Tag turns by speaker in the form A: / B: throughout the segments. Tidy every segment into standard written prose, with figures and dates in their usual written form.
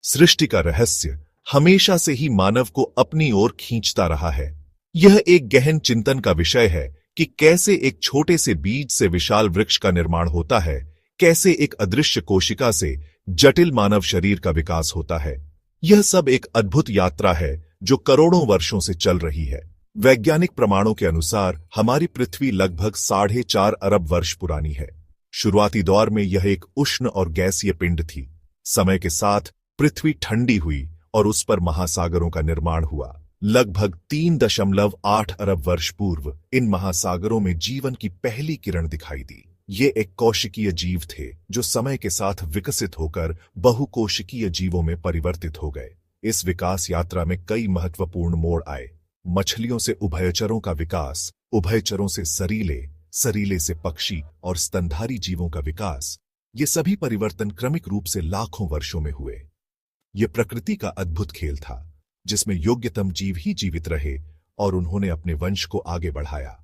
A: सृष्टि का रहस्य हमेशा से ही मानव को अपनी ओर खींचता रहा है। यह एक गहन चिंतन का विषय है कि कैसे एक छोटे से बीज से विशाल वृक्ष का निर्माण होता है, कैसे एक अदृश्य कोशिका से जटिल मानव शरीर का विकास होता है। यह सब एक अद्भुत यात्रा है जो करोड़ों वर्षों से चल रही है। वैज्ञानिक प्रमाणों के अनुसार हमारी पृथ्वी लगभग 4.5 अरब वर्ष पुरानी है। शुरुआती दौर में यह एक उष्ण और गैसीय पिंड थी। समय के साथ पृथ्वी ठंडी हुई और उस पर महासागरों का निर्माण हुआ। लगभग 3.8 अरब वर्ष पूर्व इन महासागरों में जीवन की पहली किरण दिखाई दी। ये एक कोशिकीय जीव थे जो समय के साथ विकसित होकर बहुकोशिकीय जीवों में परिवर्तित हो गए। इस विकास यात्रा में कई महत्वपूर्ण मोड़ आए। मछलियों से उभयचरों का विकास, उभयचरों से सरीले, सरीले से पक्षी और स्तनधारी जीवों का विकास, ये सभी परिवर्तन क्रमिक रूप से लाखों वर्षों में हुए। यह प्रकृति का अद्भुत खेल था जिसमें योग्यतम जीव ही जीवित रहे और उन्होंने अपने वंश को आगे बढ़ाया।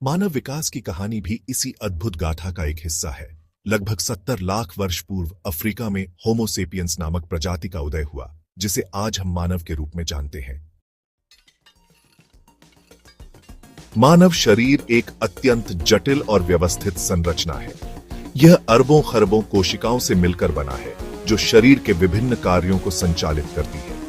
A: मानव विकास की कहानी भी इसी अद्भुत गाथा का एक हिस्सा है। लगभग 70 लाख वर्ष पूर्व अफ्रीका में होमो सेपियंस नामक प्रजाति का उदय हुआ, जिसे आज हम मानव के रूप में जानते हैं। मानव शरीर एक अत्यंत जटिल और व्यवस्थित संरचना है। यह अरबों खरबों कोशिकाओं से मिलकर बना है जो शरीर के विभिन्न कार्यों को संचालित करती है।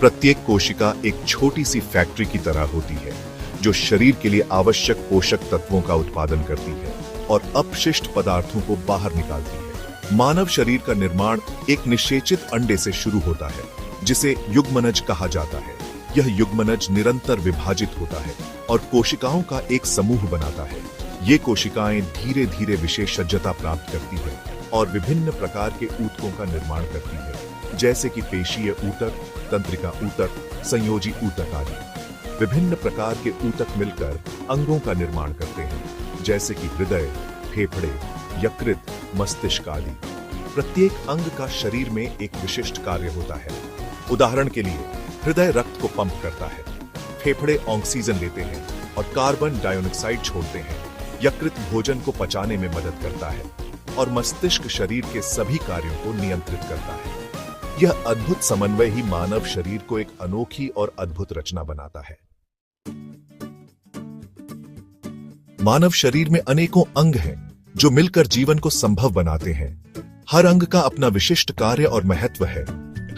A: प्रत्येक कोशिका एक छोटी सी फैक्ट्री की तरह होती है जो शरीर के लिए आवश्यक पोषक तत्वों का उत्पादन करती है और अपशिष्ट पदार्थों को बाहर निकालती है। मानव शरीर का निर्माण एक निषेचित अंडे से शुरू होता है जिसे युग्मनज कहा जाता है। यह युग्मनज निरंतर विभाजित होता है और कोशिकाओं का एक समूह बनाता है। ये कोशिकाएं धीरे धीरे विशेषज्ञता प्राप्त करती हैं और विभिन्न प्रकार के ऊतकों का निर्माण करती है, जैसे कि पेशीय ऊतक, तंत्रिका ऊतक, संयोजी ऊतक आदि। विभिन्न प्रकार के ऊतक मिलकर अंगों का निर्माण करते हैं, जैसे कि हृदय, फेफड़े, यकृत, मस्तिष्क आदि। प्रत्येक अंग का शरीर में एक विशिष्ट कार्य होता है। उदाहरण के लिए हृदय रक्त को पंप करता है, फेफड़े ऑक्सीजन लेते हैं और कार्बन डाइऑक्साइड छोड़ते हैं, यकृत भोजन को पचाने में मदद करता है और मस्तिष्क शरीर के सभी कार्यों को नियंत्रित करता है। यह अद्भुत समन्वय ही मानव शरीर को एक अनोखी और अद्भुत रचना बनाता है। मानव शरीर में अनेकों अंग हैं जो मिलकर जीवन को संभव बनाते हैं। हर अंग का अपना विशिष्ट कार्य और महत्व है।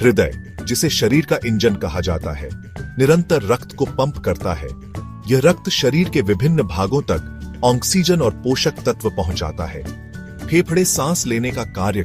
A: हृदय, जिसे शरीर का इंजन कहा जाता है, निरंतर रक्त को पंप करता है। यह रक्त शरीर के विभिन्न भागों तक ऑक्सीजन और पोषक तत्व पहुंचाता है। फेफड़े सांस लेने का कार्य